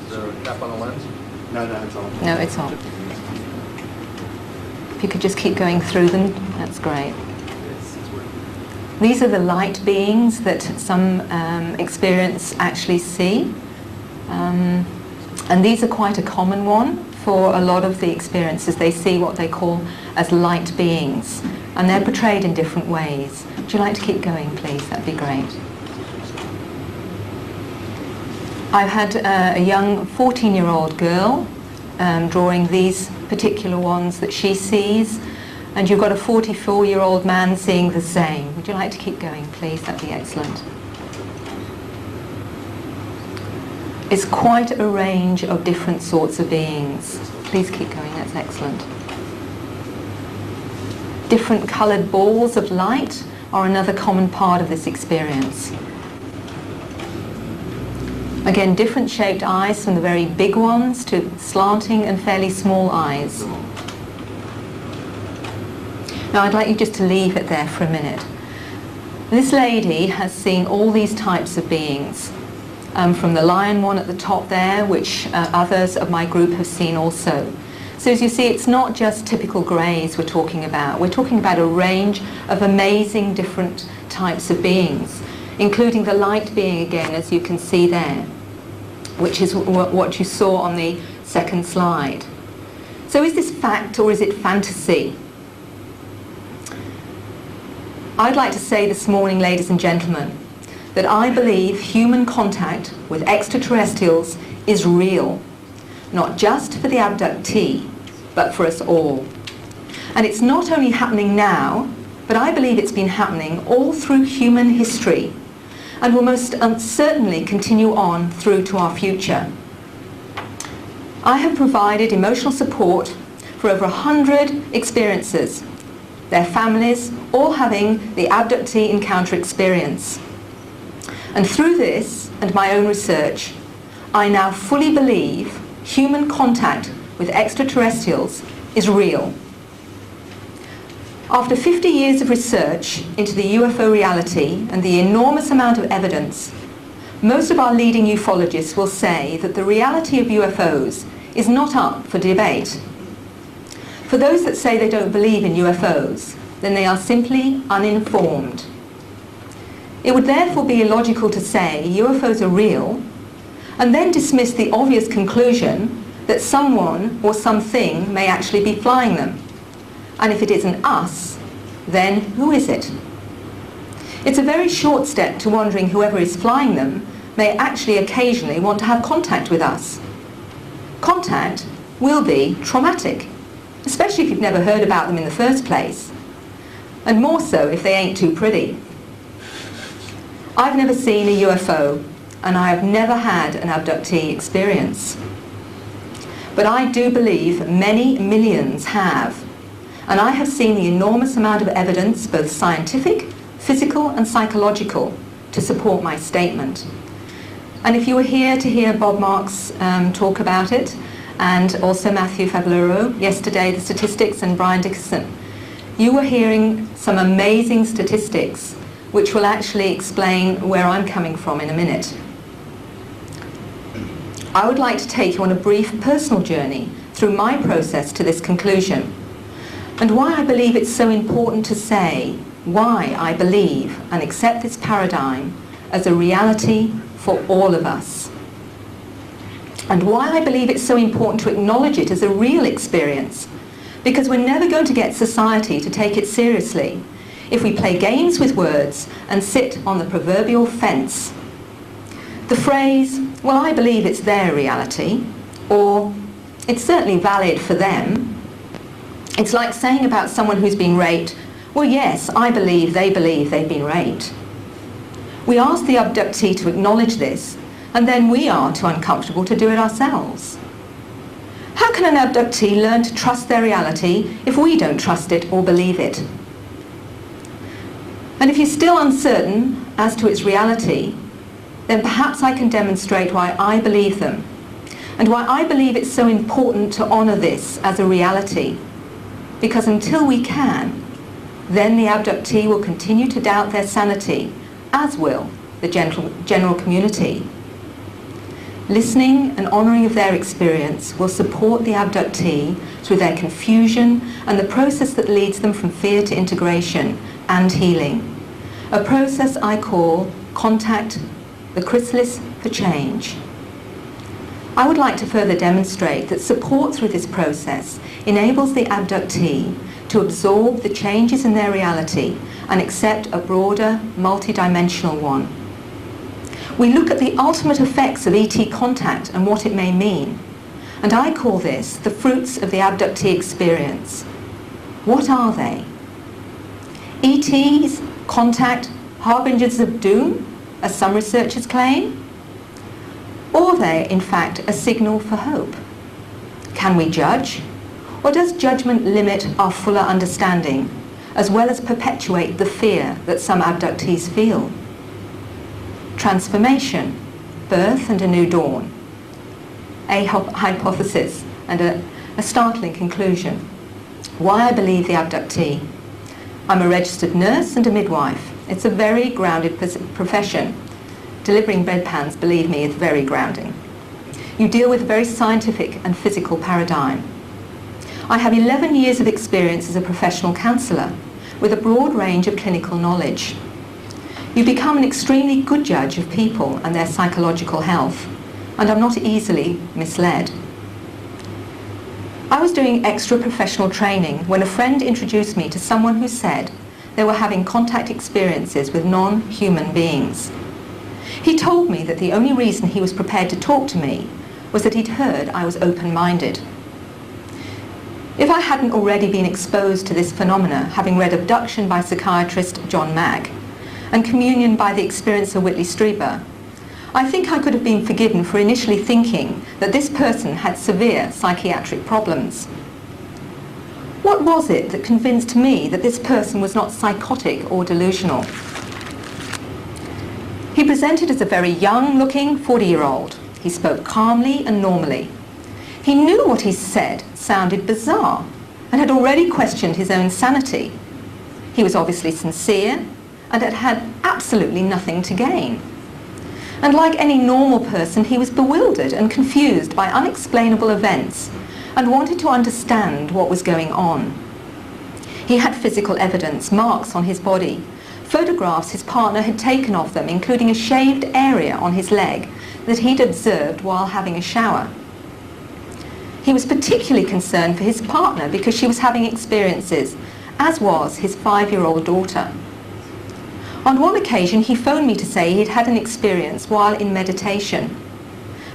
the cap on the lens? No, it's on. No, it's on. If you could just keep going through them, that's great. These are the light beings that some experience actually see. And these are quite a common one for a lot of the experiences. They see what they call as light beings. And they're portrayed in different ways. Would you like to keep going, please? That'd be great. I've had a young 14-year-old girl drawing these particular ones that she sees. And you've got a 44-year-old man seeing the same. Would you like to keep going, please? That'd be excellent. It's quite a range of different sorts of beings. Please keep going, that's excellent. Different coloured balls of light are another common part of this experience. Again, different shaped eyes, from the very big ones to slanting and fairly small eyes. Now I'd like you just to leave it there for a minute. This lady has seen all these types of beings, from the lion one at the top there, which others of my group have seen also. So as you see, it's not just typical greys we're talking about. We're talking about a range of amazing different types of beings, including the light being again, as you can see there, which is what you saw on the second slide. So is this fact or is it fantasy? I'd like to say this morning, ladies and gentlemen, that I believe human contact with extraterrestrials is real, not just for the abductee, but for us all. And it's not only happening now, but I believe it's been happening all through human history, and will most certainly continue on through to our future. I have provided emotional support for over 100 experiences, their families all having the abductee encounter experience. And through this and my own research, I now fully believe human contact with extraterrestrials is real. After 50 years of research into the UFO reality and the enormous amount of evidence, most of our leading ufologists will say that the reality of UFOs is not up for debate. For those that say they don't believe in UFOs, then they are simply uninformed. It would therefore be illogical to say UFOs are real and then dismiss the obvious conclusion that someone or something may actually be flying them. And if it isn't us, then who is it? It's a very short step to wondering whoever is flying them may actually occasionally want to have contact with us. Contact will be traumatic, especially if you've never heard about them in the first place, and more so if they ain't too pretty. I've never seen a UFO, and I have never had an abductee experience. But I do believe many millions have, and I have seen the enormous amount of evidence, both scientific, physical and psychological, to support my statement. And if you were here to hear Bob Marks talk about it, and also Matthew Fablero yesterday, the statistics, and Brian Dickerson, you were hearing some amazing statistics which will actually explain where I'm coming from in a minute. I would like to take you on a brief personal journey through my process to this conclusion, and why I believe it's so important to say why I believe and accept this paradigm as a reality for all of us, and why I believe it's so important to acknowledge it as a real experience, because we're never going to get society to take it seriously if we play games with words and sit on the proverbial fence. The phrase, well, I believe it's their reality, or it's certainly valid for them, it's like saying about someone who's been raped, well, yes, I believe they've been raped. We ask the abductee to acknowledge this, and then we are too uncomfortable to do it ourselves. How can an abductee learn to trust their reality if we don't trust it or believe it? And if you're still uncertain as to its reality, then perhaps I can demonstrate why I believe them, and why I believe it's so important to honour this as a reality. Because until we can, then the abductee will continue to doubt their sanity, as will the general community. Listening and honouring of their experience will support the abductee through their confusion and the process that leads them from fear to integration and healing. A process I call Contact, the Chrysalis for Change. I would like to further demonstrate that support through this process enables the abductee to absorb the changes in their reality and accept a broader, multidimensional one. We look at the ultimate effects of ET contact and what it may mean, and I call this the fruits of the abductee experience. What are they? ETs, contact, harbingers of doom, as some researchers claim? Or are they, in fact, a signal for hope? Can we judge? Or does judgment limit our fuller understanding, as well as perpetuate the fear that some abductees feel? Transformation, birth and a new dawn. A hypothesis and a startling conclusion. Why I believe the abductee. I'm a registered nurse and a midwife. It's a very grounded profession. Delivering bedpans, believe me, is very grounding. You deal with a very scientific and physical paradigm. I have 11 years of experience as a professional counsellor with a broad range of clinical knowledge. You become an extremely good judge of people and their psychological health, and I'm not easily misled. I was doing extra professional training when a friend introduced me to someone who said they were having contact experiences with non-human beings. He told me that the only reason he was prepared to talk to me was that he'd heard I was open-minded. If I hadn't already been exposed to this phenomena, having read Abduction by psychiatrist John Magg and Communion by the experiencer Whitley Strieber, I think I could have been forgiven for initially thinking that this person had severe psychiatric problems. What was it that convinced me that this person was not psychotic or delusional? He presented as a very young-looking 40-year-old. He spoke calmly and normally. He knew what he said sounded bizarre and had already questioned his own sanity. He was obviously sincere and had had absolutely nothing to gain. And like any normal person, he was bewildered and confused by unexplainable events and wanted to understand what was going on. He had physical evidence, marks on his body, photographs his partner had taken of them, including a shaved area on his leg that he'd observed while having a shower. He was particularly concerned for his partner because she was having experiences, as was his 5-year-old daughter. On one occasion, he phoned me to say he'd had an experience while in meditation.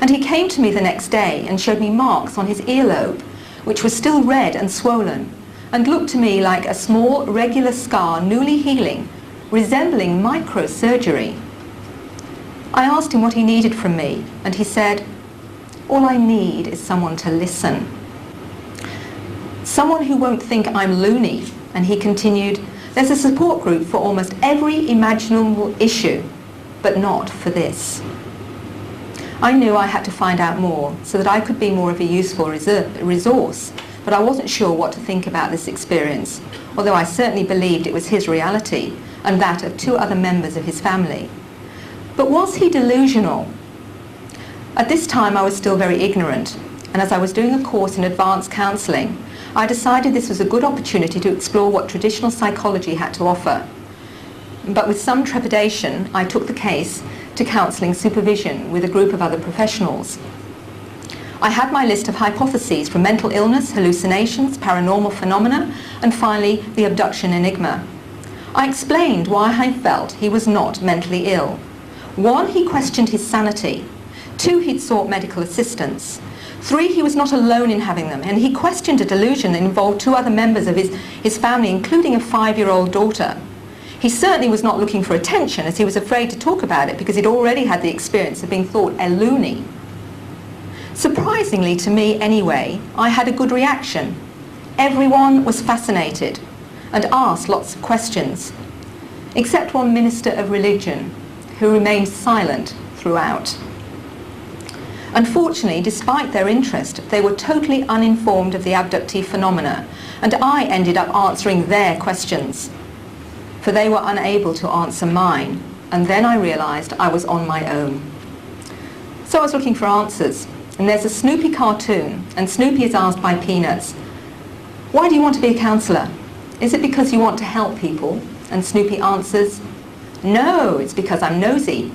And he came to me the next day and showed me marks on his earlobe, which was still red and swollen, and looked to me like a small, regular scar newly healing, resembling microsurgery. I asked him what he needed from me, and he said, "All I need is someone to listen. Someone who won't think I'm loony." And he continued, "There's a support group for almost every imaginable issue, but not for this." I knew I had to find out more so that I could be more of a useful resource, but I wasn't sure what to think about this experience, although I certainly believed it was his reality and that of 2 other members of his family. But was he delusional? At this time I was still very ignorant, and as I was doing a course in advanced counselling, I decided this was a good opportunity to explore what traditional psychology had to offer. But with some trepidation, I took the case to counselling supervision with a group of other professionals. I had my list of hypotheses for mental illness, hallucinations, paranormal phenomena, and finally the abduction enigma. I explained why I felt he was not mentally ill. 1, he questioned his sanity. 2, he'd sought medical assistance. 3, he was not alone in having them, and he questioned a delusion that involved 2 other members of his family, including a 5-year-old daughter. He certainly was not looking for attention, as he was afraid to talk about it because he'd already had the experience of being thought a loony. Surprisingly to me anyway, I had a good reaction. Everyone was fascinated and asked lots of questions, except one minister of religion who remained silent throughout. Unfortunately, despite their interest, they were totally uninformed of the abductee phenomena, and I ended up answering their questions, for they were unable to answer mine, and then I realized I was on my own. So I was looking for answers, and there's a Snoopy cartoon, and Snoopy is asked by Peanuts, "Why do you want to be a counsellor? Is it because you want to help people?" And Snoopy answers, "No, it's because I'm nosy."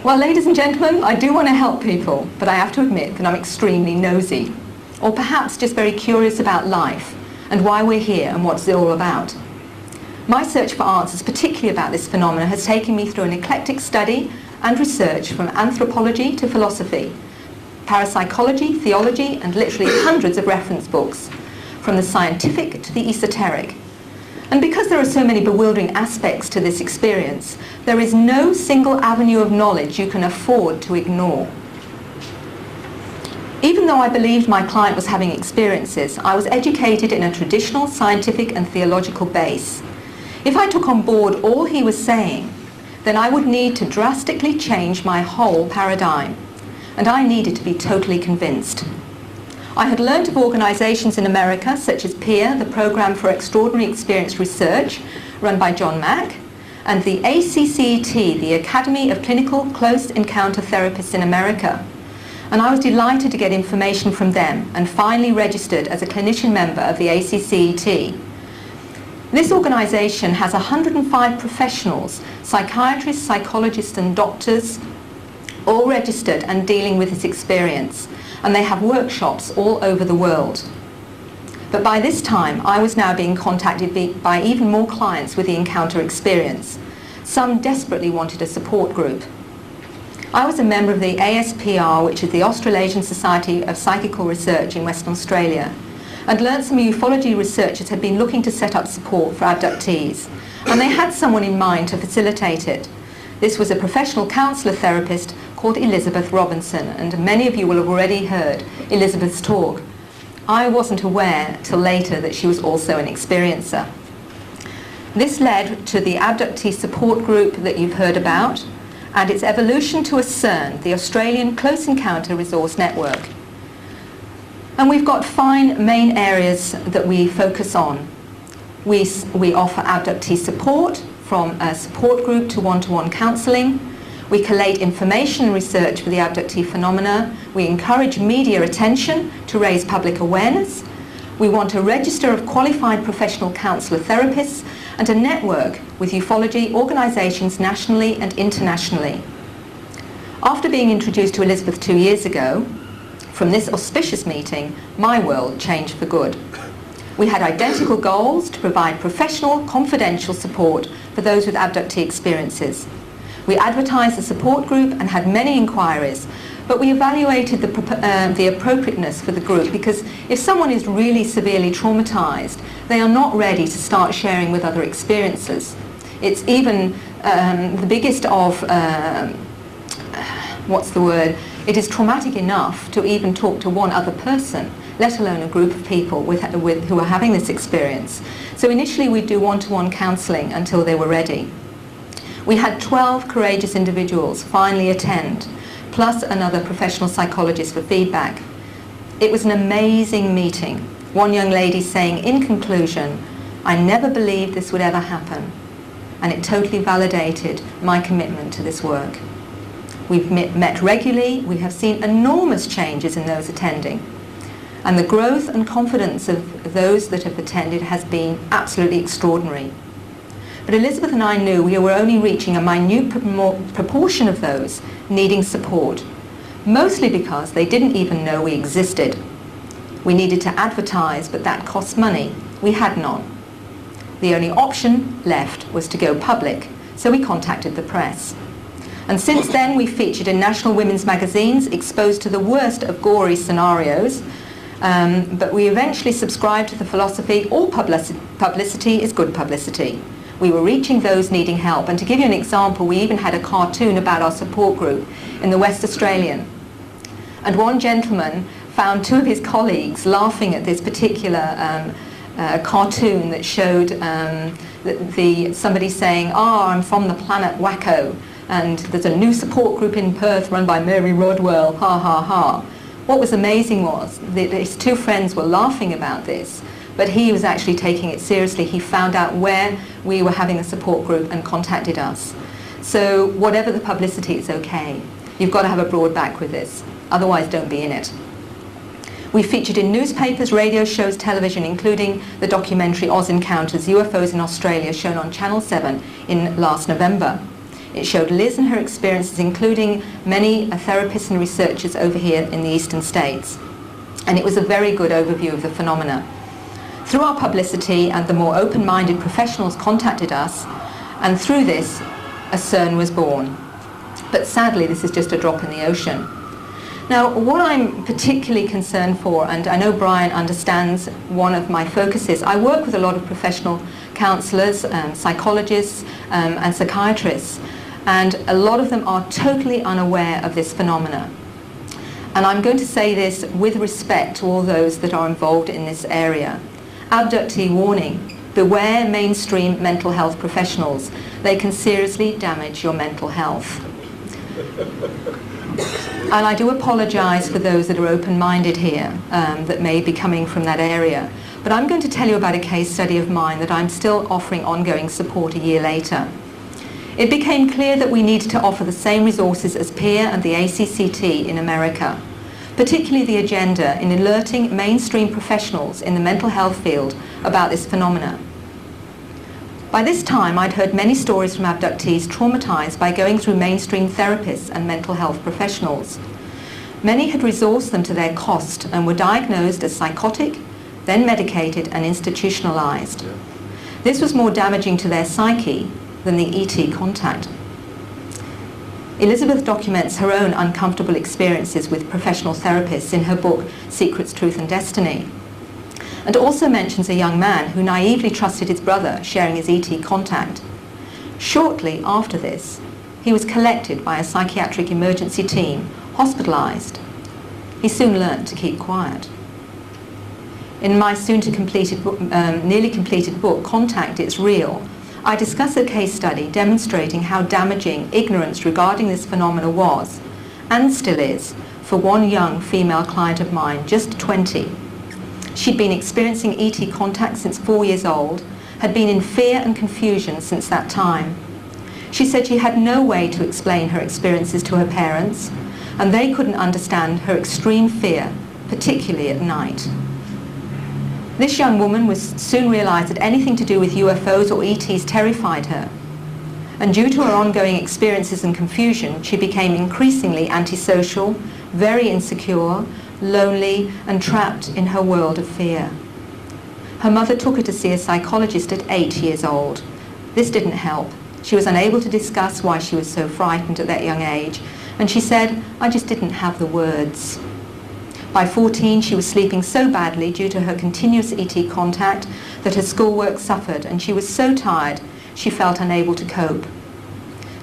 Well, ladies and gentlemen, I do want to help people, but I have to admit that I'm extremely nosy, or perhaps just very curious about life and why we're here and what's it all about. My search for answers, particularly about this phenomenon, has taken me through an eclectic study and research from anthropology to philosophy, parapsychology, theology, and literally hundreds of reference books, from the scientific to the esoteric. And because there are so many bewildering aspects to this experience, there is no single avenue of knowledge you can afford to ignore. Even though I believed my client was having experiences, I was educated in a traditional scientific and theological base. If I took on board all he was saying, then I would need to drastically change my whole paradigm, and I needed to be totally convinced. I had learned of organisations in America such as PEER, the Programme for Extraordinary Experience Research, run by John Mack, and the ACCET, the Academy of Clinical Close Encounter Therapists in America. And I was delighted to get information from them and finally registered as a clinician member of the ACCET. This organisation has 105 professionals, psychiatrists, psychologists and doctors, all registered and dealing with this experience, and they have workshops all over the world. But by this time, I was now being contacted by even more clients with the encounter experience. Some desperately wanted a support group. I was a member of the ASPR, which is the Australasian Society of Psychical Research in Western Australia, and learnt some ufology researchers had been looking to set up support for abductees, and they had someone in mind to facilitate it. This was a professional counsellor therapist called Elizabeth Robinson, and many of you will have already heard Elizabeth's talk. I wasn't aware till later that she was also an experiencer. This led to the abductee support group that you've heard about, and its evolution to ACERN, the Australian Close Encounter Resource Network. And we've got 5 main areas that we focus on. We offer abductee support, from a support group to one-to-one counselling. We collate information and research for the abductee phenomena. We encourage media attention to raise public awareness. We want a register of qualified professional counsellor therapists and a network with ufology organisations nationally and internationally. After being introduced to Elizabeth 2 years ago, from this auspicious meeting, my world changed for good. We had identical goals to provide professional, confidential support for those with abductee experiences. We advertised the support group and had many inquiries, but we evaluated the appropriateness for the group, because if someone is really severely traumatized, they are not ready to start sharing with other experiences. It's even the biggest of, it is traumatic enough to even talk to one other person, let alone a group of people who are having this experience. So initially we'd do one-to-one counselling until they were ready. We had 12 courageous individuals finally attend, plus another professional psychologist for feedback. It was an amazing meeting. One young lady saying, in conclusion, "I never believed this would ever happen," and it totally validated my commitment to this work. We've met regularly. We have seen enormous changes in those attending, and the growth and confidence of those that have attended has been absolutely extraordinary. But Elizabeth and I knew we were only reaching a minute proportion of those needing support, mostly because they didn't even know we existed. We needed to advertise, but that cost money. We had none. The only option left was to go public, so we contacted the press. And since then we've featured in national women's magazines, exposed to the worst of gory scenarios, but we eventually subscribed to the philosophy, all publicity is good publicity. We were reaching those needing help, and to give you an example, we even had a cartoon about our support group in the West Australian. And one gentleman found 2 of his colleagues laughing at this particular cartoon that showed somebody saying, I'm from the planet Wacko, and there's a new support group in Perth run by Mary Rodwell, ha ha ha. What was amazing was that his 2 friends were laughing about this, but he was actually taking it seriously. He found out where we were having a support group and contacted us. So whatever the publicity, it's okay. You've got to have a broad back with this, otherwise don't be in it. We featured in newspapers, radio shows, television, including the documentary Oz Encounters, UFOs in Australia, shown on Channel 7 in last November. It showed Liz and her experiences, including many therapists and researchers over here in the eastern states. And it was a very good overview of the phenomena. Through our publicity, and the more open-minded professionals contacted us, and through this, a CERN was born. But sadly, this is just a drop in the ocean. Now, what I'm particularly concerned for, and I know Brian understands one of my focuses, I work with a lot of professional counsellors, psychologists, and psychiatrists, and a lot of them are totally unaware of this phenomena. And I'm going to say this with respect to all those that are involved in this area. Abductee warning: beware mainstream mental health professionals. They can seriously damage your mental health. And I do apologise for those that are open-minded here, that may be coming from that area. But I'm going to tell you about a case study of mine that I'm still offering ongoing support a year later. It became clear that we needed to offer the same resources as PEER and the ACCT in America, particularly the agenda in alerting mainstream professionals in the mental health field about this phenomena. By this time, I'd heard many stories from abductees traumatized by going through mainstream therapists and mental health professionals. Many had resourced them to their cost and were diagnosed as psychotic, then medicated and institutionalized. This was more damaging to their psyche than the ET contact. Elizabeth documents her own uncomfortable experiences with professional therapists in her book, Secrets, Truth and Destiny, and also mentions a young man who naively trusted his brother sharing his ET contact. Shortly after this, he was collected by a psychiatric emergency team, hospitalized. He soon learned to keep quiet. In my nearly completed book, Contact, It's Real, I discuss a case study demonstrating how damaging ignorance regarding this phenomena was, and still is, for one young female client of mine, just 20. She'd been experiencing ET contact since 4 years old, had been in fear and confusion since that time. She said she had no way to explain her experiences to her parents, and they couldn't understand her extreme fear, particularly at night. This young woman soon realized that anything to do with UFOs or ETs terrified her. And due to her ongoing experiences and confusion, she became increasingly antisocial, very insecure, lonely, and trapped in her world of fear. Her mother took her to see a psychologist at 8 years old. This didn't help. She was unable to discuss why she was so frightened at that young age, and she said, "I just didn't have the words." By 14, she was sleeping so badly due to her continuous ET contact that her schoolwork suffered, and she was so tired she felt unable to cope.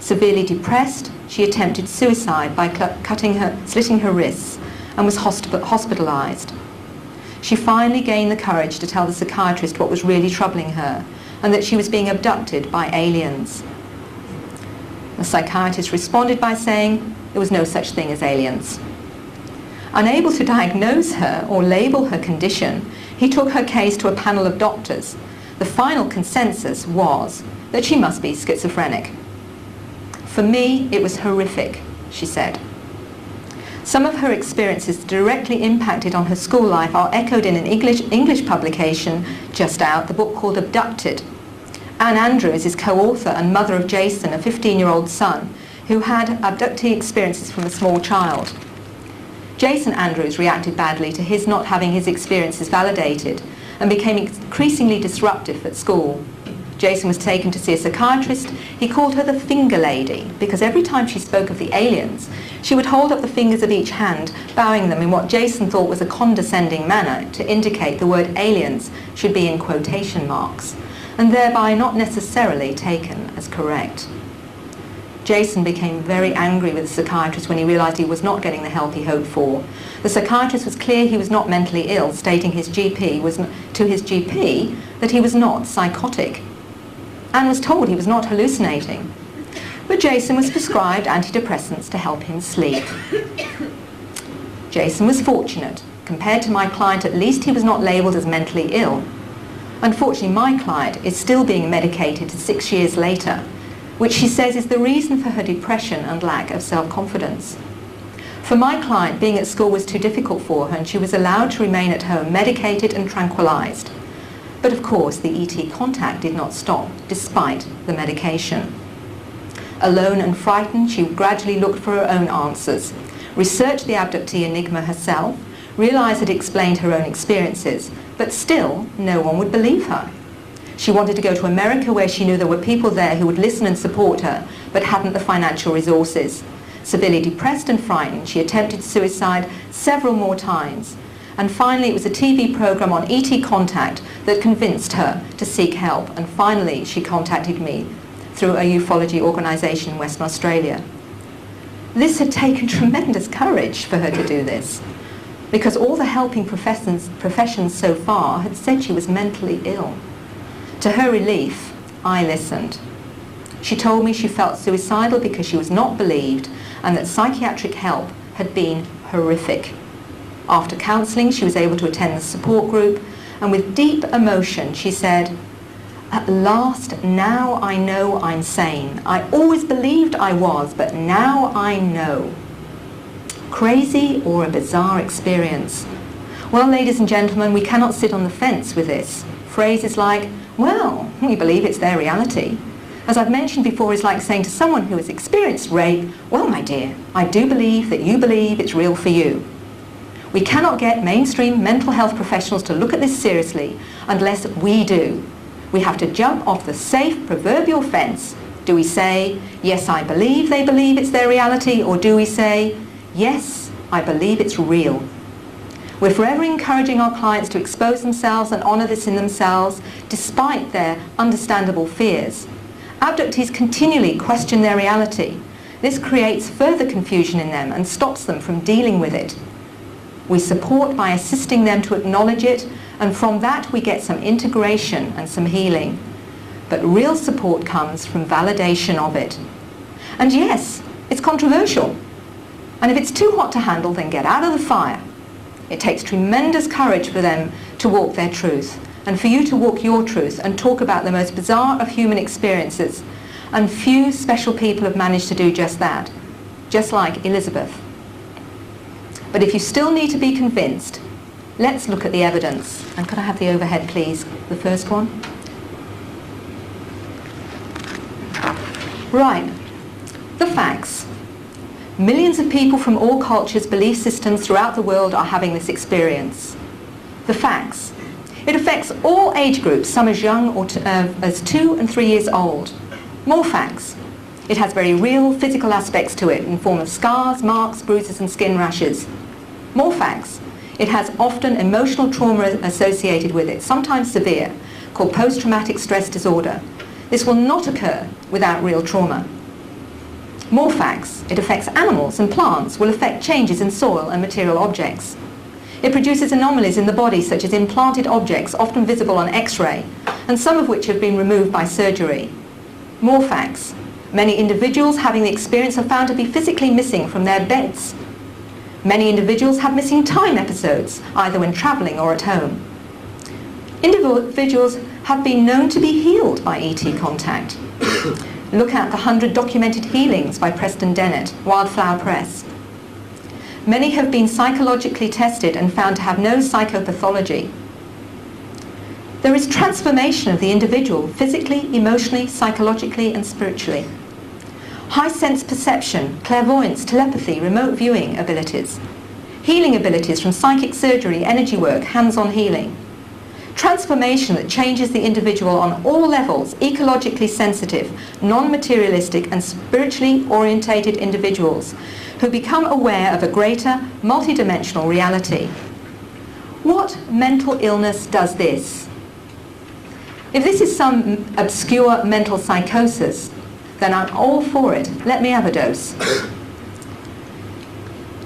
Severely depressed, she attempted suicide by slitting her wrists and was hospitalized. She finally gained the courage to tell the psychiatrist what was really troubling her, and that she was being abducted by aliens. The psychiatrist responded by saying there was no such thing as aliens. Unable to diagnose her or label her condition, he took her case to a panel of doctors. The final consensus was that she must be schizophrenic. "For me, it was horrific," she said. Some of her experiences directly impacted on her school life are echoed in an English publication just out, the book called Abducted. Anne Andrews is co-author and mother of Jason, a 15-year-old son, who had abductee experiences from a small child. Jason Andrews reacted badly to his not having his experiences validated and became increasingly disruptive at school. Jason was taken to see a psychiatrist. He called her the finger lady because every time she spoke of the aliens, she would hold up the fingers of each hand, bowing them in what Jason thought was a condescending manner to indicate the word aliens should be in quotation marks, and thereby not necessarily taken as correct. Jason became very angry with the psychiatrist when he realized he was not getting the help he hoped for. The psychiatrist was clear he was not mentally ill, stating to his GP that he was not psychotic. Anne was told he was not hallucinating. But Jason was prescribed antidepressants to help him sleep. Jason was fortunate. Compared to my client, at least he was not labelled as mentally ill. Unfortunately, my client is still being medicated 6 years later, which she says is the reason for her depression and lack of self-confidence. For my client, being at school was too difficult for her and she was allowed to remain at home medicated and tranquilized. But of course, the ET contact did not stop, despite the medication. Alone and frightened, she gradually looked for her own answers, researched the abductee enigma herself, realized it explained her own experiences, but still, no one would believe her. She wanted to go to America where she knew there were people there who would listen and support her, but hadn't the financial resources. Severely depressed and frightened, she attempted suicide several more times. And finally, it was a TV program on ET contact that convinced her to seek help. And finally, she contacted me through a ufology organisation in Western Australia. This had taken tremendous courage for her to do this, because all the helping professions so far had said she was mentally ill. To her relief, I listened. She told me she felt suicidal because she was not believed and that psychiatric help had been horrific. After counselling, she was able to attend the support group, and with deep emotion she said, "At last, now I know I'm sane. I always believed I was, but now I know." Crazy or a bizarre experience? Well, ladies and gentlemen, we cannot sit on the fence with this. Phrases like, "Well, we believe it's their reality," as I've mentioned before, is like saying to someone who has experienced rape, "Well, my dear, I do believe that you believe it's real for you." We cannot get mainstream mental health professionals to look at this seriously unless we do. We have to jump off the safe proverbial fence. Do we say, "Yes, I believe they believe it's their reality," or do we say, "Yes, I believe it's real"? We're forever encouraging our clients to expose themselves and honour this in themselves, despite their understandable fears. Abductees continually question their reality. This creates further confusion in them and stops them from dealing with it. We support by assisting them to acknowledge it, and from that we get some integration and some healing. But real support comes from validation of it. And yes, it's controversial. And if it's too hot to handle, then get out of the fire. It takes tremendous courage for them to walk their truth, and for you to walk your truth and talk about the most bizarre of human experiences. And few special people have managed to do just that, just like Elizabeth. But if you still need to be convinced, let's look at the evidence. And could I have the overhead, please? The first one. Right. The facts. Millions of people from all cultures, belief systems throughout the world are having this experience. The facts. It affects all age groups, some as young or as 2 and 3 years old. More facts. It has very real physical aspects to it in the form of scars, marks, bruises and skin rashes. More facts. It has often emotional trauma associated with it, sometimes severe, called post-traumatic stress disorder. This will not occur without real trauma. More facts. It affects animals and plants, will affect changes in soil and material objects. It produces anomalies in the body, such as implanted objects, often visible on X-ray, and some of which have been removed by surgery. More facts. Many individuals having the experience are found to be physically missing from their beds. Many individuals have missing time episodes, either when travelling or at home. Individuals have been known to be healed by ET contact. Look at the 100 documented healings by Preston Dennett, Wildflower Press. Many have been psychologically tested and found to have no psychopathology. There is transformation of the individual physically, emotionally, psychologically and spiritually. High sense perception, clairvoyance, telepathy, remote viewing abilities. Healing abilities from psychic surgery, energy work, hands-on healing. Transformation that changes the individual on all levels, ecologically sensitive, non-materialistic and spiritually orientated individuals who become aware of a greater, multidimensional reality. What mental illness does this? If this is some obscure mental psychosis, then I'm all for it. Let me have a dose.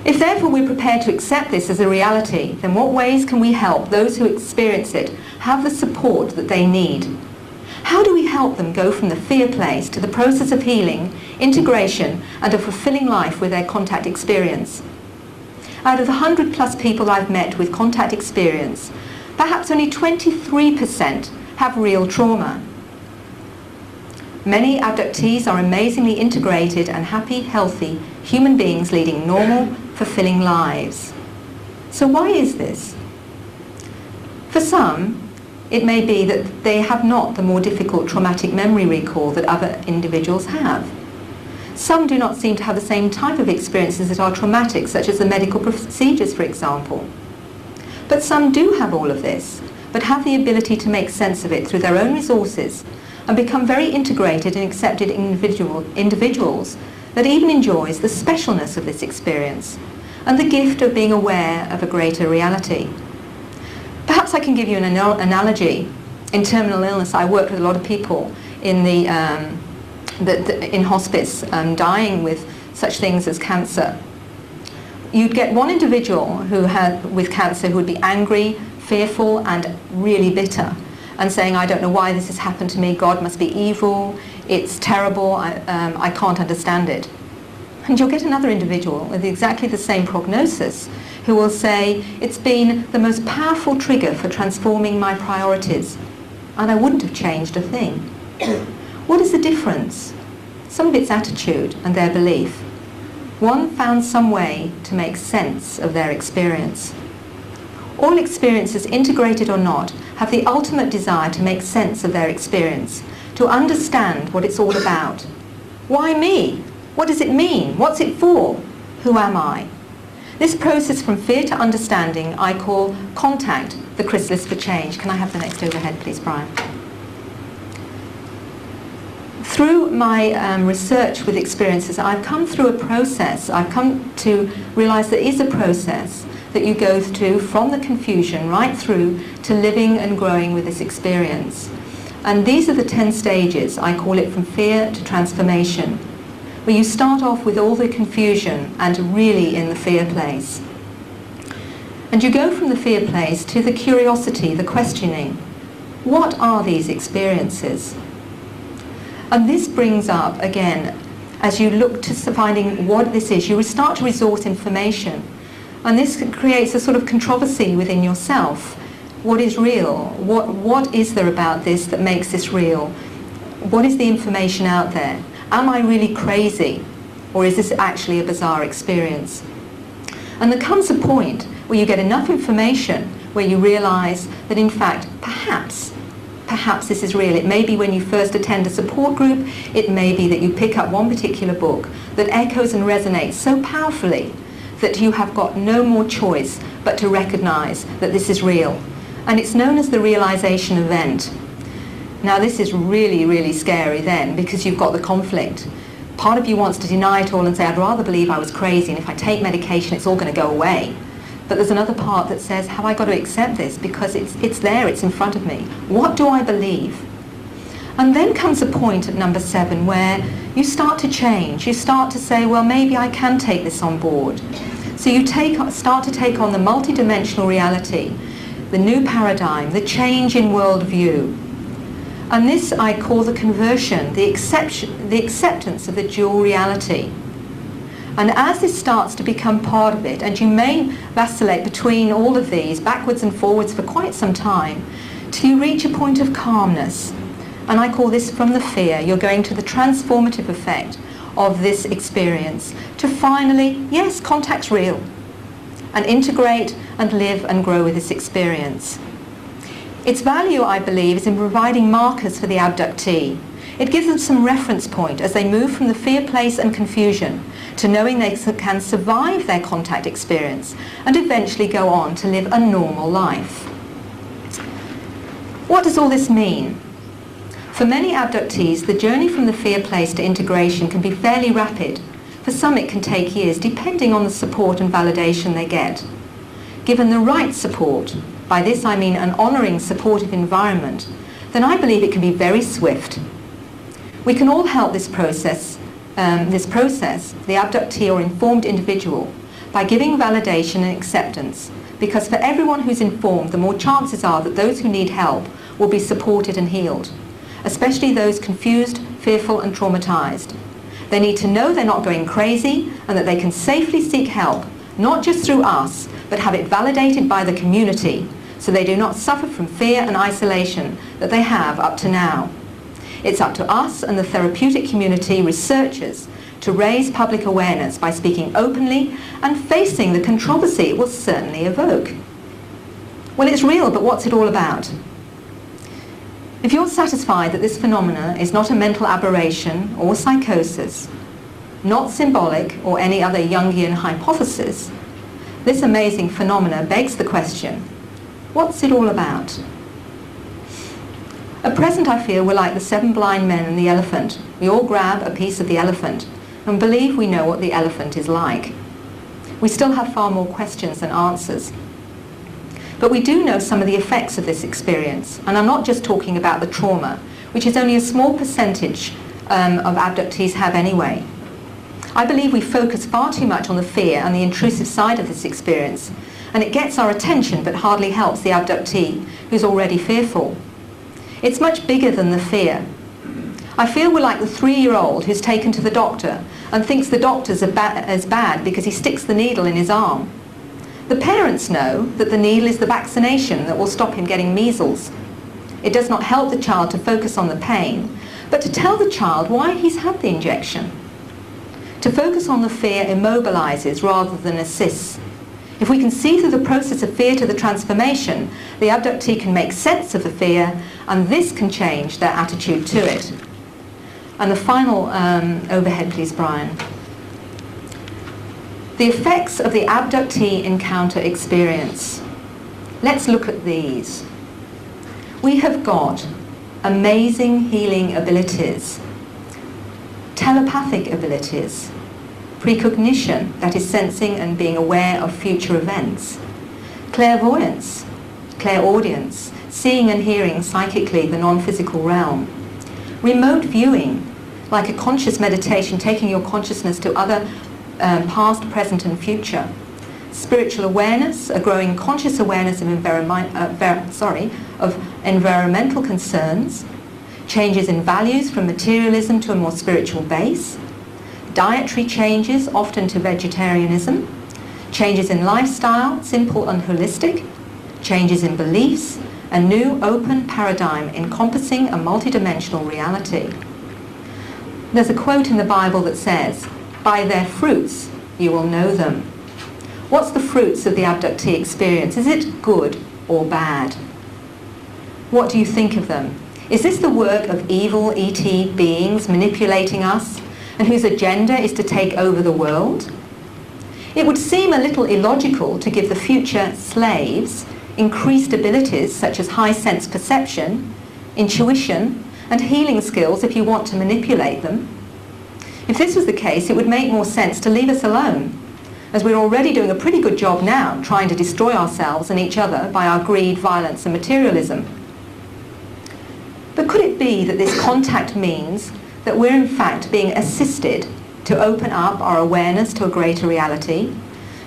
If therefore we're prepared to accept this as a reality, then what ways can we help those who experience it have the support that they need? How do we help them go from the fear place to the process of healing, integration, and a fulfilling life with their contact experience? Out of the 100+ people I've met with contact experience, perhaps only 23% have real trauma. Many abductees are amazingly integrated and happy, healthy human beings leading normal, fulfilling lives. So why is this? For some, it may be that they have not the more difficult traumatic memory recall that other individuals have. Some do not seem to have the same type of experiences that are traumatic, such as the medical procedures, for example. But some do have all of this, but have the ability to make sense of it through their own resources and become very integrated and accepted individuals that even enjoys the specialness of this experience and the gift of being aware of a greater reality. Perhaps I can give you an analogy. In terminal illness, I worked with a lot of people in in hospice, dying with such things as cancer. You'd get one individual with cancer who would be angry, fearful, and really bitter, and saying, I don't know why this has happened to me, God must be evil, it's terrible, I can't understand it. And you'll get another individual with exactly the same prognosis who will say, it's been the most powerful trigger for transforming my priorities, and I wouldn't have changed a thing. What is the difference? Some of it's attitude and their belief. One found some way to make sense of their experience. All experiences, integrated or not, have the ultimate desire to make sense of their experience, to understand what it's all about. Why me? What does it mean? What's it for? Who am I? This process from fear to understanding I call contact, the chrysalis for change. Can I have the next overhead, please, Brian? Through my research with experiences, I've come through a process. I've come to realize there is a process that you go through from the confusion right through to living and growing with this experience. And these are the 10 stages. I call it from fear to transformation, where you start off with all the confusion and really in the fear place. And you go from the fear place to the curiosity, the questioning. What are these experiences? And this brings up, again, as you look to finding what this is, you start to resort information. And this creates a sort of controversy within yourself. What is real? What is there about this that makes this real? What is the information out there? Am I really crazy? Or is this actually a bizarre experience? And there comes a point where you get enough information where you realize that, in fact, perhaps this is real. It may be when you first attend a support group. It may be that you pick up one particular book that echoes and resonates so powerfully that you have got no more choice but to recognize that this is real. And it's known as the realization event. Now, this is really, really scary then, because you've got the conflict. Part of you wants to deny it all and say, I'd rather believe I was crazy, and if I take medication, it's all going to go away. But there's another part that says, have I got to accept this? Because it's there, it's in front of me. What do I believe? And then comes a point at number 7 where you start to change. You start to say, well, maybe I can take this on board. So you start to take on the multidimensional reality, the new paradigm, the change in worldview. And this I call the conversion, the acceptance of the dual reality. And as this starts to become part of it, and you may vacillate between all of these, backwards and forwards for quite some time, till you reach a point of calmness. And I call this from the fear. You're going to the transformative effect of this experience to finally, yes, contact's real, and integrate and live and grow with this experience. Its value, I believe, is in providing markers for the abductee. It gives them some reference point as they move from the fear place and confusion to knowing they can survive their contact experience and eventually go on to live a normal life. What does all this mean? For many abductees, the journey from the fear place to integration can be fairly rapid. For some, it can take years, depending on the support and validation they get. Given the right support, by this I mean an honouring, supportive environment, then I believe it can be very swift. We can all help this process, the abductee or informed individual, by giving validation and acceptance, because for everyone who's informed, the more chances are that those who need help will be supported and healed, especially those confused, fearful and traumatized. They need to know they're not going crazy and that they can safely seek help, not just through us, but have it validated by the community, so they do not suffer from fear and isolation that they have up to now. It's up to us and the therapeutic community, researchers, to raise public awareness by speaking openly and facing the controversy it will certainly evoke. Well, it's real, but what's it all about? If you're satisfied that this phenomena is not a mental aberration or psychosis, not symbolic or any other Jungian hypothesis, this amazing phenomena begs the question, what's it all about? At present, I feel we're like the 7 blind men and the elephant. We all grab a piece of the elephant and believe we know what the elephant is like. We still have far more questions than answers. But we do know some of the effects of this experience, and I'm not just talking about the trauma, which is only a small percentage of abductees have anyway. I believe we focus far too much on the fear and the intrusive side of this experience, and it gets our attention but hardly helps the abductee who's already fearful. It's much bigger than the fear. I feel we're like the 3-year-old who's taken to the doctor and thinks the doctor's as bad because he sticks the needle in his arm. The parents know that the needle is the vaccination that will stop him getting measles. It does not help the child to focus on the pain, but to tell the child why he's had the injection. To focus on the fear immobilizes rather than assists. If we can see through the process of fear to the transformation, the abductee can make sense of the fear, and this can change their attitude to it. And the final overhead, please, Brian. The effects of the abductee encounter experience. Let's look at these. We have got amazing healing abilities, telepathic abilities, precognition, that is sensing and being aware of future events, clairvoyance, clairaudience, seeing and hearing psychically the non-physical realm, remote viewing, like a conscious meditation, taking your consciousness to other past, present and future, spiritual awareness, a growing conscious awareness of environmental concerns, changes in values from materialism to a more spiritual base, dietary changes, often to vegetarianism, changes in lifestyle, simple and holistic, changes in beliefs, a new open paradigm encompassing a multidimensional reality. There's a quote in the Bible that says, "By their fruits you will know them." What's the fruits of the abductee experience? Is it good or bad? What do you think of them? Is this the work of evil ET beings manipulating us and whose agenda is to take over the world? It would seem a little illogical to give the future slaves increased abilities such as high sense perception, intuition, and healing skills if you want to manipulate them. If this was the case, it would make more sense to leave us alone, as we're already doing a pretty good job now trying to destroy ourselves and each other by our greed, violence, and materialism. But could it be that this contact means that we're in fact being assisted to open up our awareness to a greater reality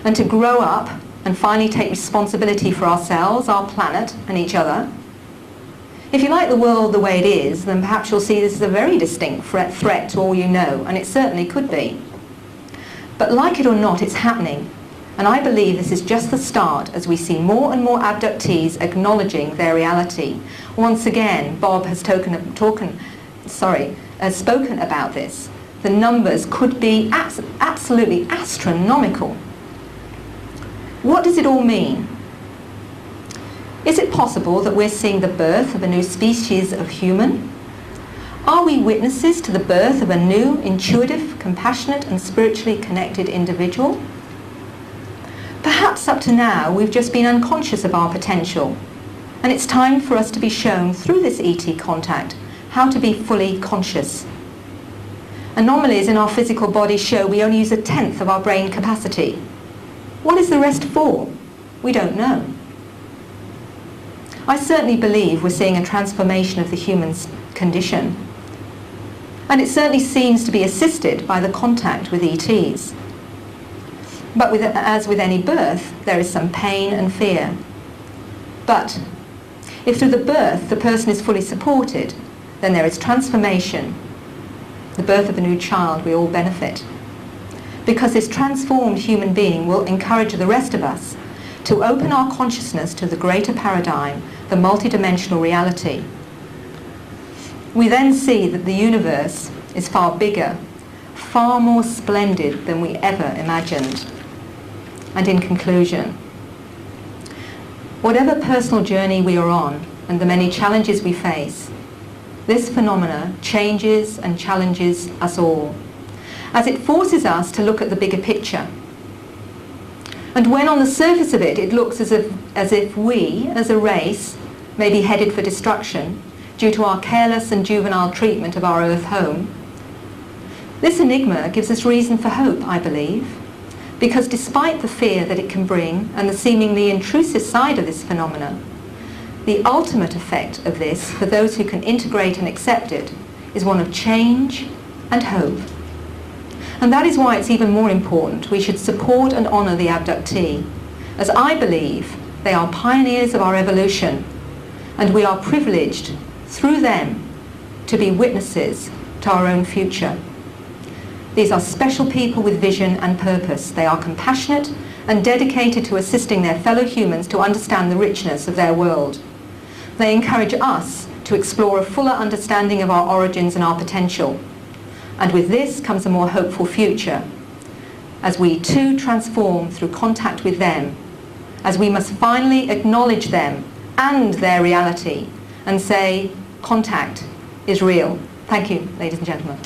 and to grow up and finally take responsibility for ourselves, our planet, and each other? If you like the world the way it is, then perhaps you'll see this as a very distinct threat to all you know, and it certainly could be. But like it or not, it's happening, and I believe this is just the start as we see more and more abductees acknowledging their reality. Once again, Bob has spoken about this. The numbers could be absolutely astronomical. What does it all mean? Is it possible that we're seeing the birth of a new species of human? Are we witnesses to the birth of a new, intuitive, compassionate and spiritually connected individual? Perhaps up to now we've just been unconscious of our potential, and it's time for us to be shown through this ET contact how to be fully conscious. Anomalies in our physical body show we only use 1/10 of our brain capacity. What is the rest for? We don't know. I certainly believe we're seeing a transformation of the human condition, and it certainly seems to be assisted by the contact with ETs. But as with any birth, there is some pain and fear. But if through the birth the person is fully supported, then there is transformation. The birth of a new child, we all benefit, because this transformed human being will encourage the rest of us to open our consciousness to the greater paradigm, the multidimensional reality. we then see that the universe is far bigger, far more splendid than we ever imagined. And in conclusion, whatever personal journey we are on and the many challenges we face, this phenomena changes and challenges us all, as it forces us to look at the bigger picture. And when on the surface of it, it looks as if we, as a race, may be headed for destruction due to our careless and juvenile treatment of our Earth home, this enigma gives us reason for hope, I believe, because despite the fear that it can bring and the seemingly intrusive side of this phenomena, the ultimate effect of this, for those who can integrate and accept it, is one of change and hope. And that is why it's even more important we should support and honour the abductee, as I believe they are pioneers of our evolution, and we are privileged, through them, to be witnesses to our own future. These are special people with vision and purpose. They are compassionate and dedicated to assisting their fellow humans to understand the richness of their world. They encourage us to explore a fuller understanding of our origins and our potential. And with this comes a more hopeful future, as we too transform through contact with them, as we must finally acknowledge them and their reality and say, contact is real. Thank you, ladies and gentlemen.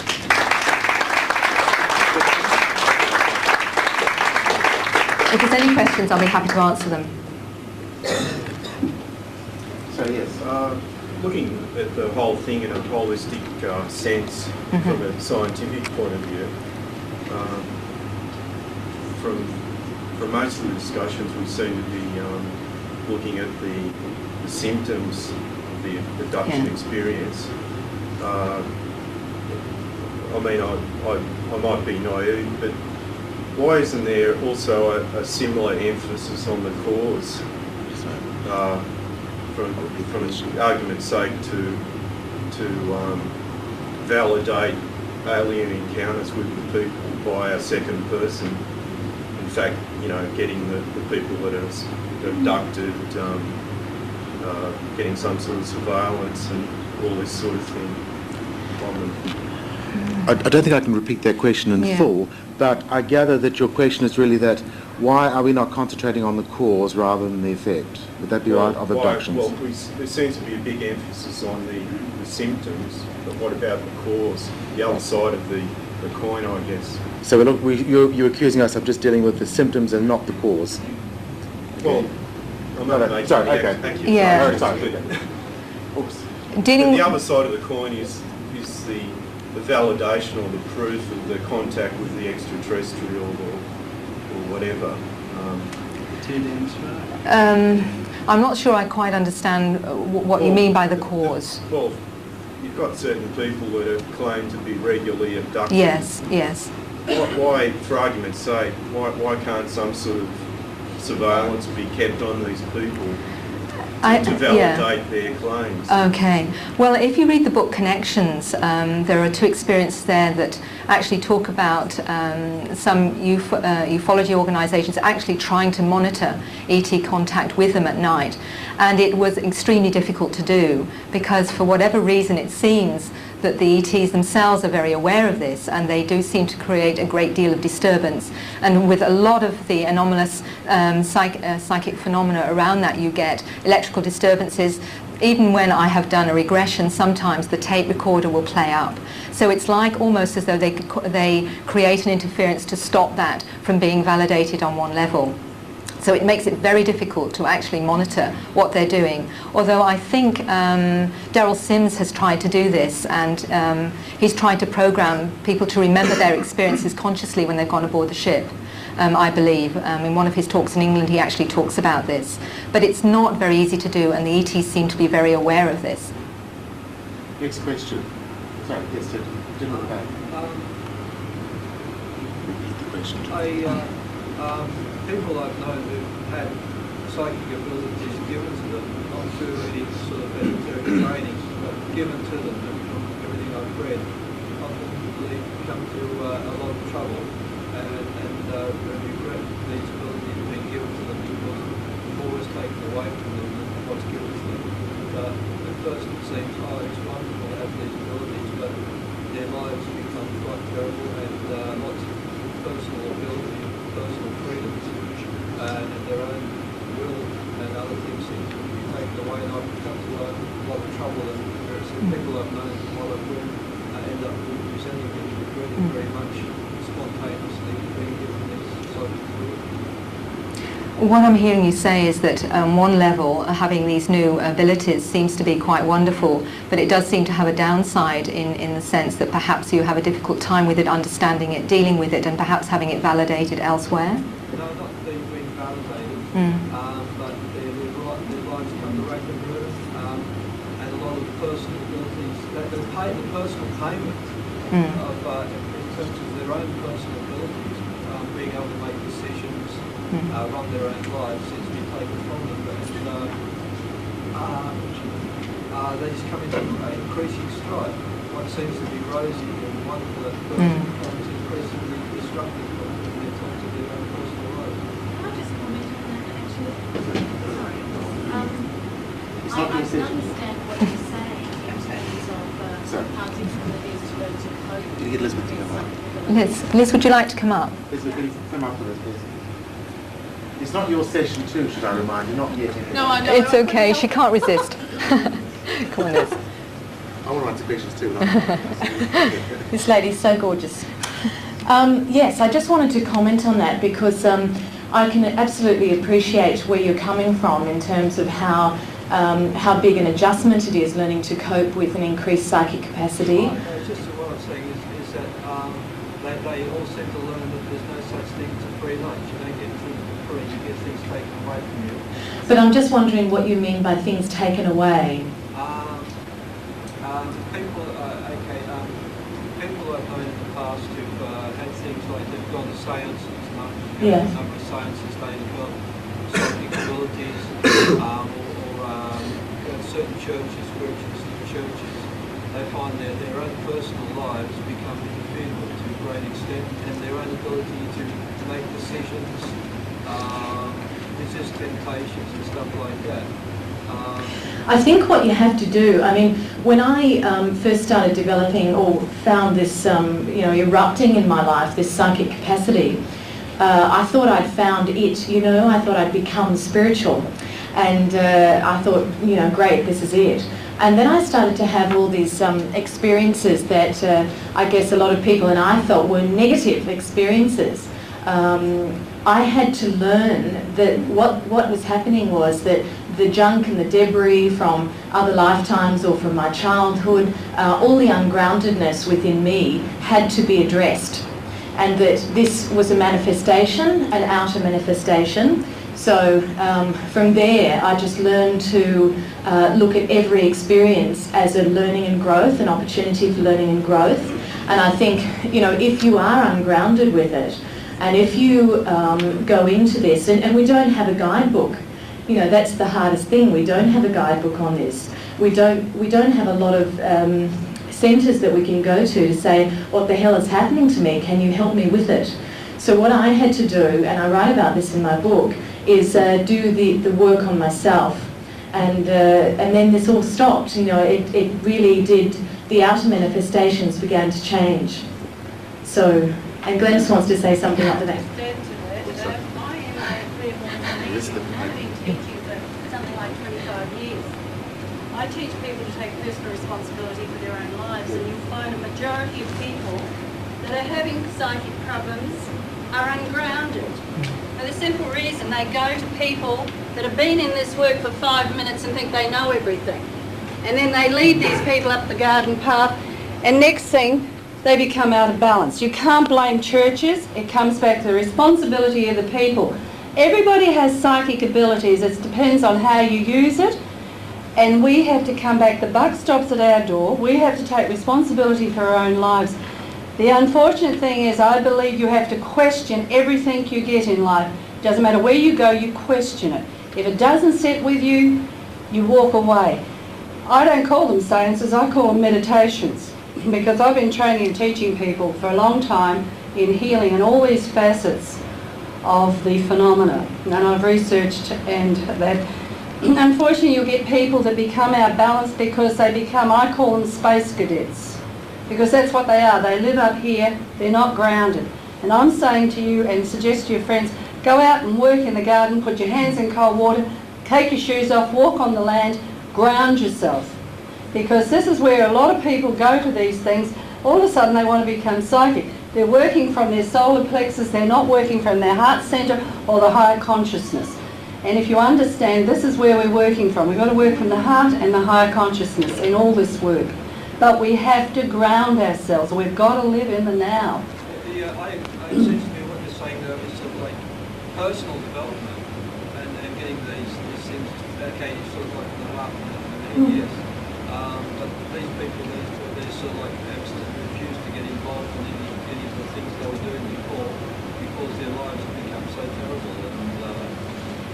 If there's any questions, I'll be happy to answer them. So yes, looking at the whole thing in a holistic sense, from a scientific point of view, from most of the discussions we seem to be looking at the symptoms of the abduction experience. I mean, I might be naive, but why isn't there also a similar emphasis on the cause? From argument's sake, to validate alien encounters with the people by a second person. In fact, you know, getting the people that are abducted, getting some sort of surveillance and all this sort of thing on them. I don't think I can repeat that question in full, but I gather that your question is really that why are we not concentrating on the cause rather than the effect? Would that be right, of abductions? Well, there seems to be a big emphasis on the symptoms, but what about the cause, the other side of the coin, I guess? So you're accusing us of just dealing with the symptoms and not the cause? Well, I'm not making sorry, the okay. accusation. Yeah. Sorry, okay. Oops. But the other side of the coin is the validation or the proof of the contact with the extraterrestrial or whatever. I'm not sure I quite understand what you mean by the cause. Well, you've got certain people that are claimed to be regularly abducted. Yes, yes. Why, for argument's sake, why can't some sort of surveillance be kept on these people to validate their claims? Okay. Well, if you read the book Connections, there are two experiences there that actually talk about some ufology organisations actually trying to monitor ET contact with them at night. And it was extremely difficult to do because for whatever reason it seems that the ETs themselves are very aware of this, and they do seem to create a great deal of disturbance. And with a lot of the anomalous psychic phenomena around that, you get electrical disturbances. Even when I have done a regression, sometimes the tape recorder will play up. So it's like almost as though they create an interference to stop that from being validated on one level. So it makes it very difficult to actually monitor what they're doing. Although I think Daryl Sims has tried to do this, and he's tried to program people to remember their experiences consciously when they've gone aboard the ship. I believe. In one of his talks in England, he actually talks about this. But it's not very easy to do, and the ETs seem to be very aware of this. Next question. Sorry, yes, gentleman back. Repeat the question. People I've known who've had psychic abilities given to them, not through any sort of esoteric training, but given to them, and from everything I've read, ultimately come to a lot of trouble and regret these abilities being given to them because more is taken away from them than what's given to them. At first it seems, oh, it's wonderful to have these and their own will and other things seem to be taken away. And I've come to a lot of trouble, and various people I've known while I've worked end up representing them very much spontaneously being given these sort of fluid. What I'm hearing you say is that on one level, having these new abilities seems to be quite wonderful, but it does seem to have a downside in the sense that perhaps you have a difficult time with it, understanding it, dealing with it, and perhaps having it validated elsewhere. No, not being validated, but their lives come to rape and murder, and a lot of the personal abilities, they pay the personal payment of, in terms of their own personal abilities, being able to make decisions, run their own lives, seems to be taken from them, and they just come into an increasing stride. What seems to be rosy and wonderful at first becomes increasingly destructive in terms of their own personal lives. Can I just comment on that actually? Sorry. It's I not your can session. understand what you're saying in terms of parties abilities to learn to cope. Can you get Elizabeth to come up? Liz, would you like to come up? Elizabeth, can you come up with us, please? It's not your session too, should I remind you, not yet. No, I know. It's okay, she can't resist. Come on, Liz. I want to answer questions too. This lady's so gorgeous. Yes, I just wanted to comment on that because I can absolutely appreciate where you're coming from in terms of how big an adjustment it is learning to cope with an increased psychic capacity. Just what I'm saying is that they all seem to learn that there's no such thing as a free lunch. You don't get things for free, you get things taken away from you. But I'm just wondering what you mean by things taken away. People I've known in the past who've had things like they've gone to seances, Yeah. a number of seances, they've got psychic abilities, or certain churches, spiritualist churches, they find their own personal lives become interfered with to a great extent, and their own ability to make decisions, resist temptations and stuff like that. I think what you have to do, I mean, when I first started developing or found this, erupting in my life, this psychic capacity, I thought I'd found it, I thought I'd become spiritual. And I thought, great, this is it. And then I started to have all these experiences that I guess a lot of people and I felt were negative experiences. I had to learn that what was happening was that the junk and the debris from other lifetimes or from my childhood, all the ungroundedness within me had to be addressed. And that this was a manifestation, an outer manifestation. So from there, I just learned to look at every experience as a learning and growth, an opportunity for learning and growth. And I think, if you are ungrounded with it, and if you go into this, and we don't have a guidebook, that's the hardest thing. We don't have a guidebook on this. We don't have a lot of centres that we can go to say, what the hell is happening to me? Can you help me with it? So what I had to do, and I write about this in my book, is do the work on myself. And then this all stopped. It really did, the outer manifestations began to change. So, and Glenys wants to say something after that. I've been teaching for something like 25 years. I teach people to take personal responsibility for their own lives, and you'll find a majority of people that are having psychic problems are ungrounded. For the simple reason they go to people that have been in this work for 5 minutes and think they know everything. And then they lead these people up the garden path, and next thing, they become out of balance. You can't blame churches. It comes back to the responsibility of the people. Everybody has psychic abilities. It depends on how you use it. And we have to come back. The buck stops at our door. We have to take responsibility for our own lives. The unfortunate thing is I believe you have to question everything you get in life. Doesn't matter where you go, you question it. If it doesn't sit with you, you walk away. I don't call them seances, I call them meditations, because I've been training and teaching people for a long time in healing and all these facets of the phenomena. And I've researched, and that unfortunately you'll get people that become out of balance because they become, I call them space cadets, because that's what they are. They live up here, they're not grounded. And I'm saying to you and suggest to your friends, go Go out and work in the garden, put your hands in cold water, take your shoes off, walk on the land, ground yourself. Because this is where a lot of people go to these things. All of a sudden they want to become psychic. They're working from their solar plexus, they're not working from their heart centre or the higher consciousness. And if you understand, this is where we're working from. We've got to work from the heart and the higher consciousness in all this work. But we have to ground ourselves. We've got to live in the now. Yeah, I seem to be what you're saying there is sort of like personal development and getting these things, okay, sort of like the last many years. But these people, they're sort of like absolutely refuse to get involved in any of the things they were doing before because their lives have become so terrible.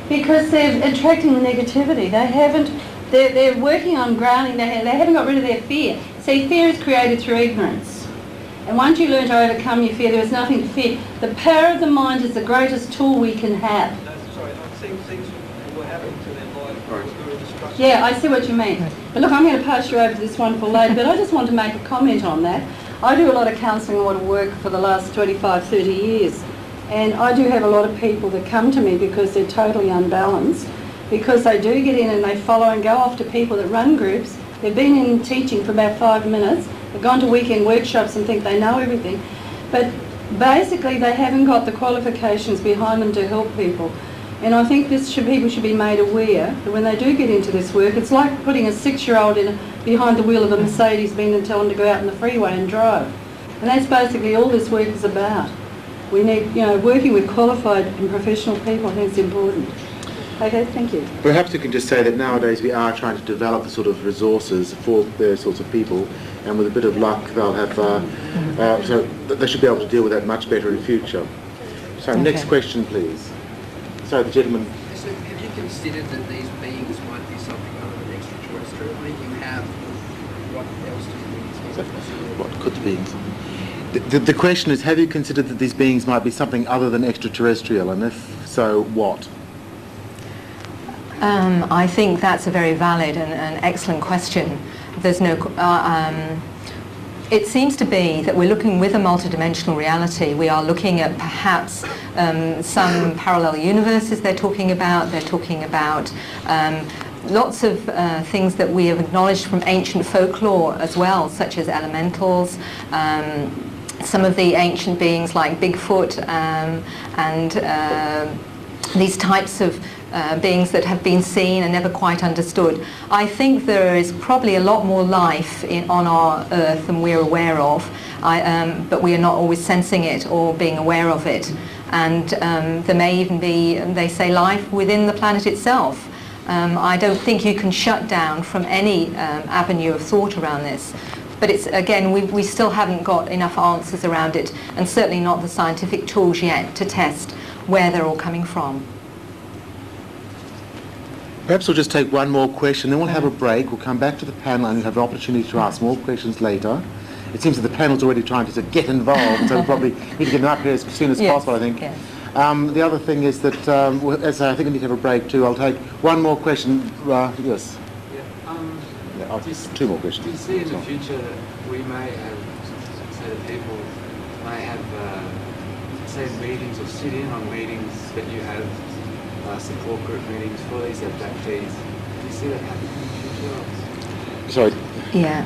Because they're attracting the negativity. They haven't, they're working on grounding, they haven't got rid of their fear. See, fear is created through ignorance. And once you learn to overcome your fear, there is nothing to fear. The power of the mind is the greatest tool we can have. No, sorry, I think things were happening to their life because they were destructive. Yeah, I see what you mean. But look, I'm going to pass you over to this wonderful lady, but I just want to make a comment on that. I do a lot of counselling, a lot of work for the last 25, 30 years. And I do have a lot of people that come to me because they're totally unbalanced, because they do get in and they follow and go off to people that run groups. They've been in teaching for about 5 minutes, they've gone to weekend workshops and think they know everything. But basically they haven't got the qualifications behind them to help people. And I think people should be made aware that when they do get into this work, it's like putting a 6-year-old behind the wheel of a Mercedes Benz and telling them to go out on the freeway and drive. And that's basically all this work is about. We need, working with qualified and professional people, I think it's important. Okay, thank you. Perhaps you can just say that nowadays we are trying to develop the sort of resources for those sorts of people, and with a bit of luck they'll have, so they should be able to deal with that much better in future. So Okay. Next question please. Sorry, the gentleman. So have you considered that these beings might be something other than extraterrestrial? I think you have. What else do you think is possible? What could the beings? The question is, have you considered that these beings might be something other than extraterrestrial, and if so, what? I think that's a very valid and excellent question. There's no. It seems to be that we're looking with a multidimensional reality. We are looking at perhaps some parallel universes they're talking about. They're talking about lots of things that we have acknowledged from ancient folklore as well, such as elementals, some of the ancient beings like Bigfoot, and these types of beings that have been seen and never quite understood. I think there is probably a lot more life on our Earth than we're aware of, but we are not always sensing it or being aware of it. And there may even be, they say, life within the planet itself. I don't think you can shut down from any avenue of thought around this. But it's, again, we still haven't got enough answers around it, and certainly not the scientific tools yet to test where they're all coming from. Perhaps we'll just take one more question, then we'll have a break. We'll come back to the panel and have an opportunity to ask more questions later. It seems that the panel's already trying to get involved, so we probably need to get them up here as soon as possible, I think. Yes. The other thing is that, as I think we need to have a break too, I'll take one more question. Yes. Yeah, I'll two more questions. Do you see in the future that we may have, say, the people may have, say, meetings or sit in on meetings that you have, support group meetings for these abductees? Do you see that happening in the future? Sorry. Yeah.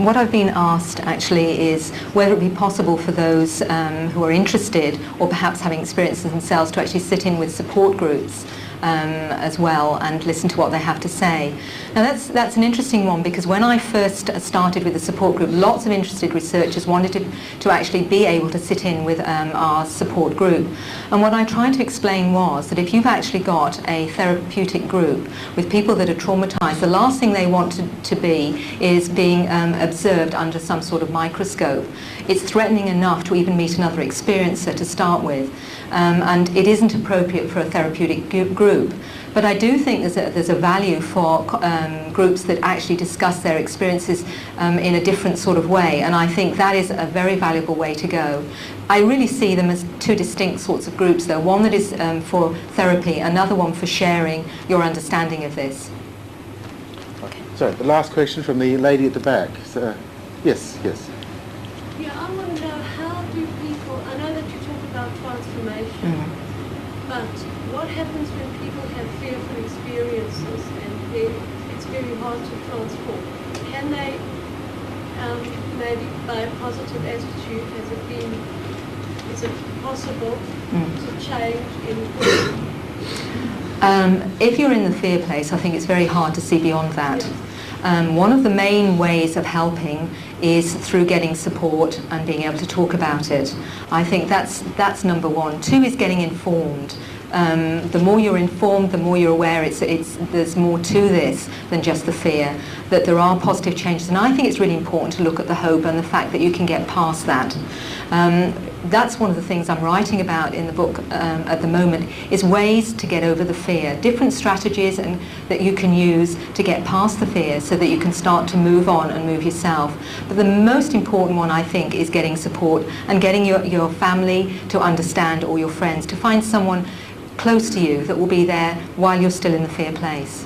What I've been asked actually is whether it would be possible for those who are interested or perhaps having experiences themselves to actually sit in with support groups as well and listen to what they have to say. Now that's an interesting one, because when I first started with the support group, lots of interested researchers wanted to actually be able to sit in with our support group. And what I tried to explain was that if you've actually got a therapeutic group with people that are traumatized, the last thing they want to be is being observed under some sort of microscope. It's threatening enough to even meet another experiencer to start with, and it isn't appropriate for a therapeutic group. But I do think there's a value for groups that actually discuss their experiences in a different sort of way, and I think that is a very valuable way to go. I really see them as two distinct sorts of groups though, one that is for therapy, another one for sharing your understanding of this. So, the last question from the lady at the back. So, yes. Yeah, I want to know, how do people, I know that you talk about transformation, but But what happens when people have fearful experiences and it's very hard to transform? Can they, maybe by a positive attitude, is it possible to change in if you're in the fear place, I think it's very hard to see beyond that. One of the main ways of helping is through getting support and being able to talk about it. I think that's number one. Two is getting informed. The more you're informed, the more you're aware there's more to this than just the fear, that there are positive changes. And I think it's really important to look at the hope and the fact that you can get past that. That's one of the things I'm writing about in the book at the moment, is ways to get over the fear, different strategies that you can use to get past the fear so that you can start to move on and move yourself. But the most important one, I think, is getting support and getting your family to understand, or your friends, to find someone close to you that will be there while you're still in the fear place.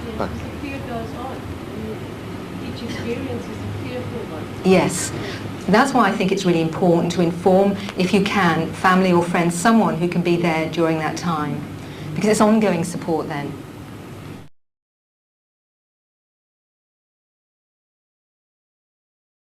Yeah, because the fear goes on. And each experience is a fearful one. Yes. That's why I think it's really important to inform, if you can, family or friends, someone who can be there during that time, because it's ongoing support then.